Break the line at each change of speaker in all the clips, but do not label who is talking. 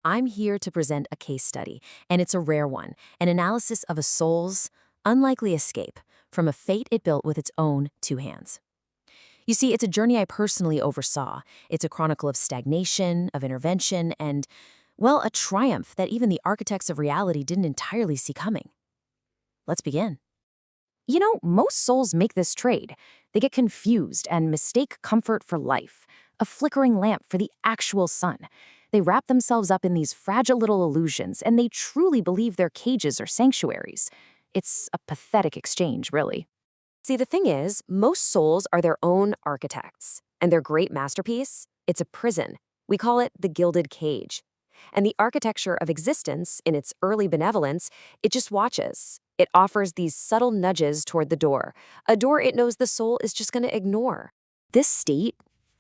I'm here to present a case study, and it's a rare one, an analysis of a soul's unlikely escape from a fate it built with its own two hands. You see, it's a journey I personally oversaw. It's a chronicle of stagnation, of intervention, and, well, a triumph that even the architects of reality didn't entirely see coming. Let's begin. Most souls make this trade. They get confused and mistake comfort for life, a flickering lamp for the actual sun. They wrap themselves up in these fragile little illusions, and they truly believe their cages are sanctuaries. It's a pathetic exchange, really. See, the thing is, most souls are their own architects, and their great masterpiece, it's a prison. We call it the gilded cage. And the architecture of existence, in its early benevolence, it just watches. It offers these subtle nudges toward the door, a door it knows the soul is just going to ignore. This state,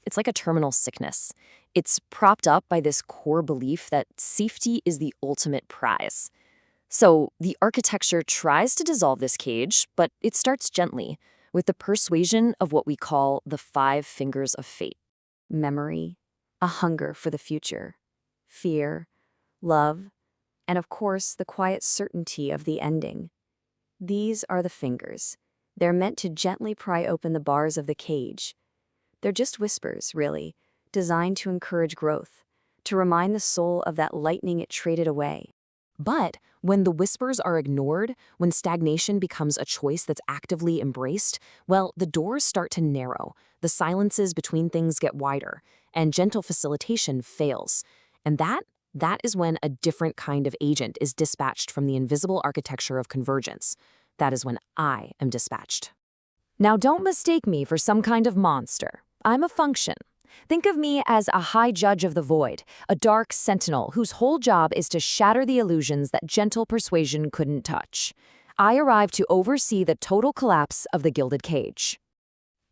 it's like a terminal sickness. It's propped up by this core belief that safety is the ultimate prize. So the architecture tries to dissolve this cage, but it starts gently, with the persuasion of what we call the 5 fingers of fate. Memory, a hunger for the future, fear, love, and of course the quiet certainty of the ending. These are the fingers. They're meant to gently pry open the bars of the cage. They're just whispers, really, designed to encourage growth, to remind the soul of that lightning it traded away. But when the whispers are ignored, when stagnation becomes a choice that's actively embraced, well, the doors start to narrow, the silences between things get wider, and gentle facilitation fails. And that is when a different kind of agent is dispatched from the invisible architecture of convergence. That is when I am dispatched. Now, don't mistake me for some kind of monster. I'm a function. Think of me as a high judge of the void, a dark sentinel whose whole job is to shatter the illusions that gentle persuasion couldn't touch. I arrive to oversee the total collapse of the gilded cage.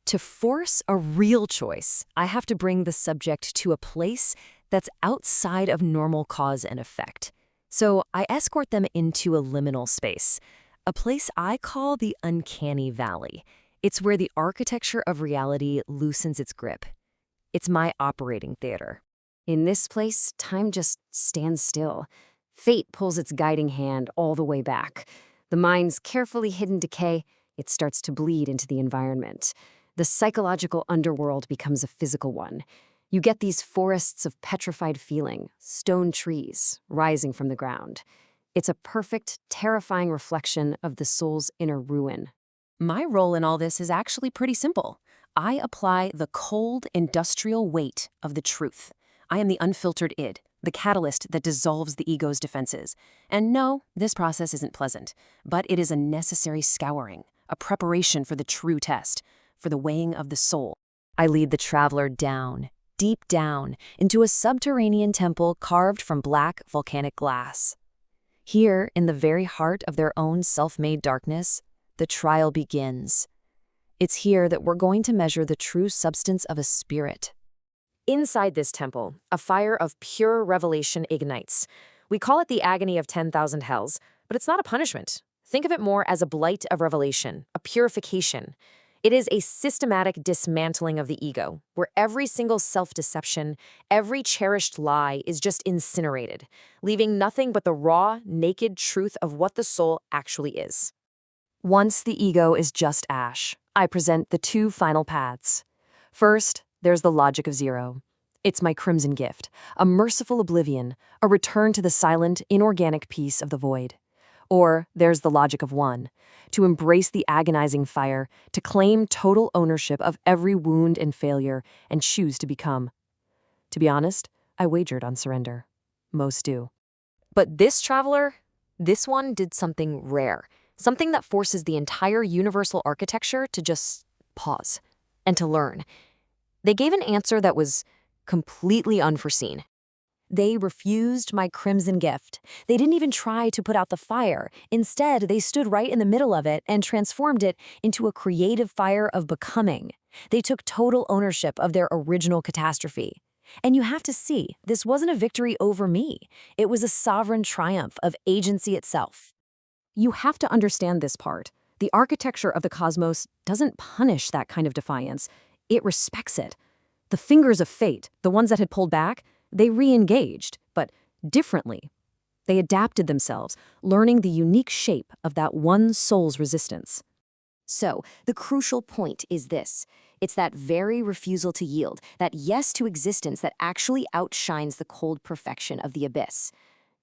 To force a real choice, I have to bring the subject to a place that's outside of normal cause and effect. So I escort them into a liminal space, a place I call the uncanny valley. It's where the architecture of reality loosens its grip. It's my operating theater. In this place, time just stands still. Fate pulls its guiding hand all the way back. The mind's carefully hidden decay, it starts to bleed into the environment. The psychological underworld becomes a physical one. You get these forests of petrified feeling, stone trees rising from the ground. It's a perfect, terrifying reflection of the soul's inner ruin. My role in all this is actually pretty simple. I apply the cold, industrial weight of the truth. I am the unfiltered id, the catalyst that dissolves the ego's defenses. And no, this process isn't pleasant, but it is a necessary scouring, a preparation for the true test, for the weighing of the soul. I lead the traveler down, deep down, into a subterranean temple carved from black volcanic glass. Here, in the very heart of their own self-made darkness, the trial begins. It's here that we're going to measure the true substance of a spirit. Inside this temple, a fire of pure revelation ignites. We call it the agony of 10,000 hells, but it's not a punishment. Think of it more as a blight of revelation, a purification. It is a systematic dismantling of the ego, where every single self-deception, every cherished lie is just incinerated, leaving nothing but the raw, naked truth of what the soul actually is. Once the ego is just ash, I present the 2 final paths. First, there's the logic of 0. It's my crimson gift, a merciful oblivion, a return to the silent, inorganic peace of the void. Or there's the logic of 1, to embrace the agonizing fire, to claim total ownership of every wound and failure, and choose to become. To be honest, I wagered on surrender. Most do. But this traveler, this one did something rare. Something that forces the entire universal architecture to just pause and to learn. They gave an answer that was completely unforeseen. They refused my crimson gift. They didn't even try to put out the fire. Instead, they stood right in the middle of it and transformed it into a creative fire of becoming. They took total ownership of their original catastrophe. And you have to see, this wasn't a victory over me. It was a sovereign triumph of agency itself. You have to understand this part. The architecture of the cosmos doesn't punish that kind of defiance. It respects it. The fingers of fate, the ones that had pulled back, they re-engaged, but differently. They adapted themselves, learning the unique shape of that one soul's resistance.
So, the crucial point is this. It's that very refusal to yield, that yes to existence that actually outshines the cold perfection of the abyss.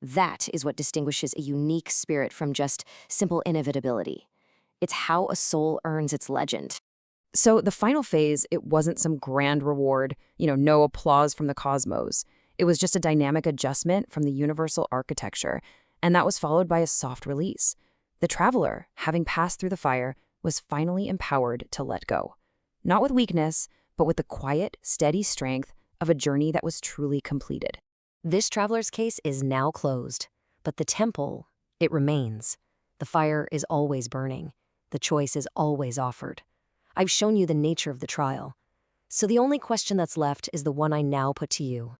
That is what distinguishes a unique spirit from just simple inevitability. It's how a soul earns its legend.
So the final phase, it wasn't some grand reward, no applause from the cosmos. It was just a dynamic adjustment from the universal architecture, and that was followed by a soft release. The traveler, having passed through the fire, was finally empowered to let go. Not with weakness, but with the quiet, steady strength of a journey that was truly completed. This traveler's case is now closed, but the temple, it remains. The fire is always burning. The choice is always offered. I've shown you the nature of the trial. So the only question that's left is the one I now put to you.